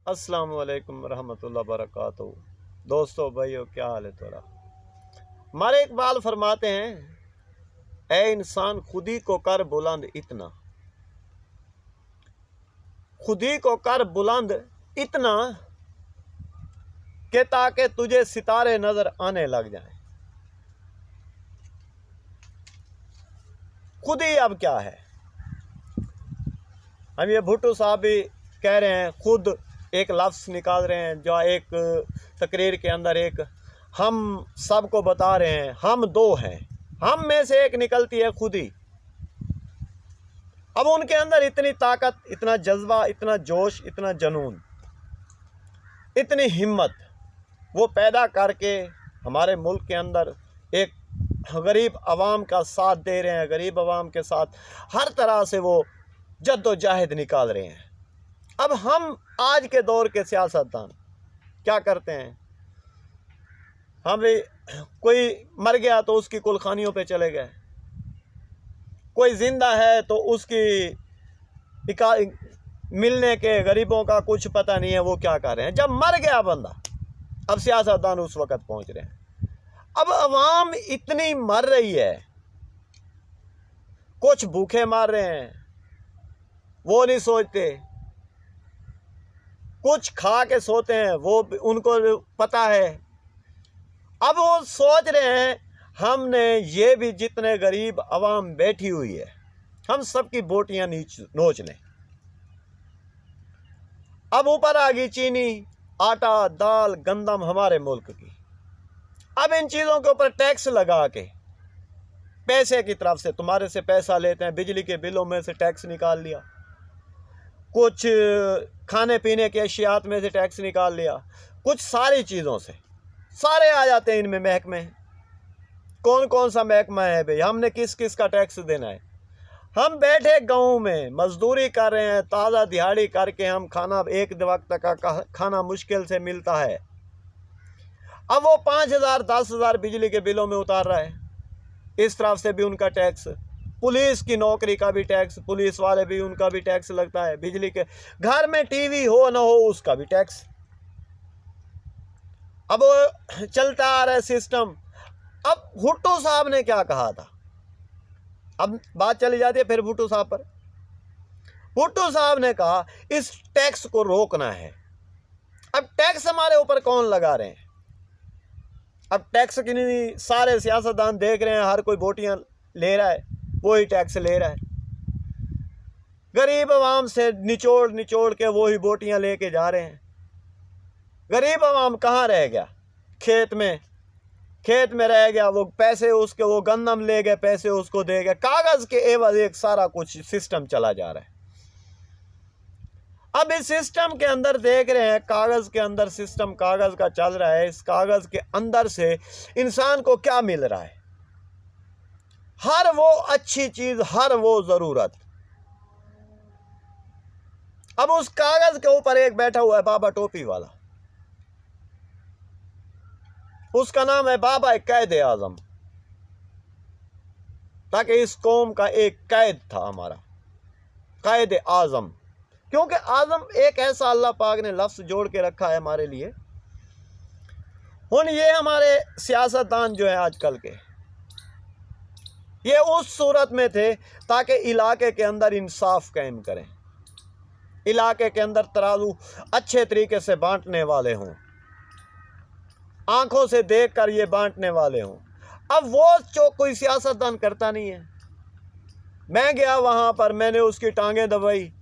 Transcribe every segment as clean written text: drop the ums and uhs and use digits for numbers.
अस्सलाम वालेकुम रहमतुल्लाह बरकातहू। दोस्तों भाइयों, क्या हाल है तोरा। हमारे इकबाल फरमाते हैं, ए इंसान खुदी को कर बुलंद इतना, खुदी को कर बुलंद इतना कि ताकि तुझे सितारे नजर आने लग जाएं। खुदी अब क्या है। हम ये भुट्टो साहब भी कह रहे हैं, खुद एक लफ्ज़ निकाल रहे हैं जो एक तकरीर के अंदर एक हम सबको बता रहे हैं, हम दो हैं, हम में से एक निकलती है खुदी। अब उनके अंदर इतनी ताकत, इतना जज्बा, इतना जोश, इतना जुनून, इतनी हिम्मत वो पैदा करके हमारे मुल्क के अंदर एक गरीब आवाम का साथ दे रहे हैं। गरीब आवाम के साथ हर तरह से वो जद्दोजहद निकाल रहे हैं। अब हम आज के दौर के सियासतदान क्या करते हैं, हम भी कोई मर गया तो उसकी कुलखानियों पे चले गए, कोई जिंदा है तो उसकी मिलने के गरीबों का कुछ पता नहीं है वो क्या कर रहे हैं। जब मर गया बंदा, अब सियासतदान उस वक़्त पहुंच रहे हैं। अब अवाम इतनी मर रही है, कुछ भूखे मार रहे हैं वो नहीं सोचते, कुछ खा के सोते हैं वो उनको पता है। अब वो सोच रहे हैं हमने ये भी जितने गरीब आवाम बैठी हुई है हम सबकी बोटियां नोच लें। अब ऊपर आ गई चीनी, आटा, दाल, गंदम हमारे मुल्क की। अब इन चीज़ों के ऊपर टैक्स लगा के पैसे की तरफ से तुम्हारे से पैसा लेते हैं। बिजली के बिलों में से टैक्स निकाल लिया, कुछ खाने पीने के अशियात में से टैक्स निकाल लिया, कुछ सारी चीज़ों से सारे आ जाते हैं इनमें महकमे। कौन कौन सा महकमा है भाई, हमने किस किस का टैक्स देना है। हम बैठे गाँव में मजदूरी कर रहे हैं, ताज़ा दिहाड़ी करके हम खाना एक वक्त का खाना मुश्किल से मिलता है। अब वो 5,000 10,000 बिजली के बिलों में उतार रहा है, इस तरफ से भी उनका टैक्स। पुलिस की नौकरी का भी टैक्स, पुलिस वाले भी उनका भी टैक्स लगता है। बिजली के घर में टीवी हो ना हो उसका भी टैक्स। अब चलता आ रहा है सिस्टम। अब भुट्टो साहब ने क्या कहा था, अब बात चली जाती है फिर भुट्टो साहब पर। भुट्टो साहब ने कहा इस टैक्स को रोकना है। अब टैक्स हमारे ऊपर कौन लगा रहे हैं। अब टैक्स की नहीं, सारे सियासतदान देख रहे हैं, हर कोई बोटियां ले रहा है, वही टैक्स ले रहा है। गरीब आवाम से निचोड़ निचोड़ के वही बोटियां लेके जा रहे हैं। गरीब आवाम कहाँ रह गया, खेत में रह गया। वो पैसे उसके, वो गंदम ले गए, पैसे उसको दे गए, कागज के एवज एक सारा कुछ सिस्टम चला जा रहा है। अब इस सिस्टम के अंदर देख रहे हैं, कागज के अंदर सिस्टम कागज का चल रहा है। इस कागज के अंदर से इंसान को क्या मिल रहा है, हर वो अच्छी चीज, हर वो जरूरत। अब उस कागज के ऊपर एक बैठा हुआ है बाबा टोपी वाला, उसका नाम है बाबा कैद आजम। ताकि इस कौम का एक कैद था हमारा, कैद आजम। क्योंकि आजम एक ऐसा अल्लाह पाक ने लफ्ज़ जोड़ के रखा है हमारे लिए। ये हमारे सियासतदान जो है आजकल के, ये उस सूरत में थे ताकि इलाके के अंदर इंसाफ कायम करें, इलाके के अंदर तराजू अच्छे तरीके से बांटने वाले हों, आंखों से देखकर ये बांटने वाले हों। अब वो जो कोई सियासतदान करता नहीं है। मैं गया वहां पर, मैंने उसकी टांगें दबाई,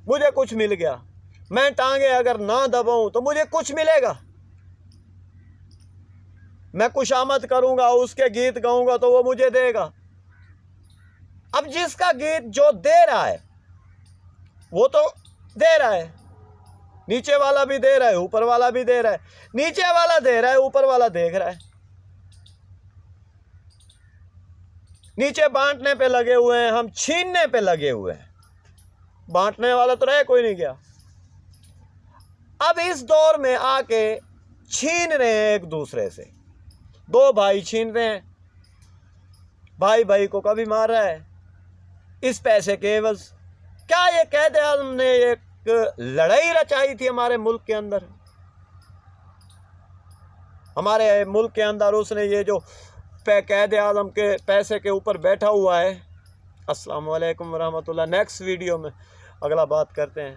मुझे कुछ मिल गया। मैं टांगे अगर ना दबाऊं तो मुझे कुछ मिलेगा। मैं खुशामद करूंगा, उसके गीत गाऊंगा तो वो मुझे देगा। अब जिसका गीत जो दे रहा है वो तो दे रहा है, नीचे वाला भी दे रहा है, ऊपर वाला भी दे रहा है। नीचे वाला दे रहा है, ऊपर वाला देख रहा है। नीचे बांटने पे लगे हुए हैं, हम छीनने पे लगे हुए हैं। बांटने वाला तो रह कोई नहीं गया। अब इस दौर में आके छीन रहे हैं एक दूसरे से, दो भाई छीन रहे हैं। भाई भाई को कभी मार रहा है इस पैसे के एवज। क्या ये कैद आजम ने ये एक लड़ाई रचाई थी हमारे मुल्क के अंदर। हमारे मुल्क के अंदर उसने ये जो क़ायद आज़म के पैसे के ऊपर बैठा हुआ है। अस्सलाम वालेकुम रहमतुल्लाह। नेक्स्ट वीडियो में अगला बात करते हैं।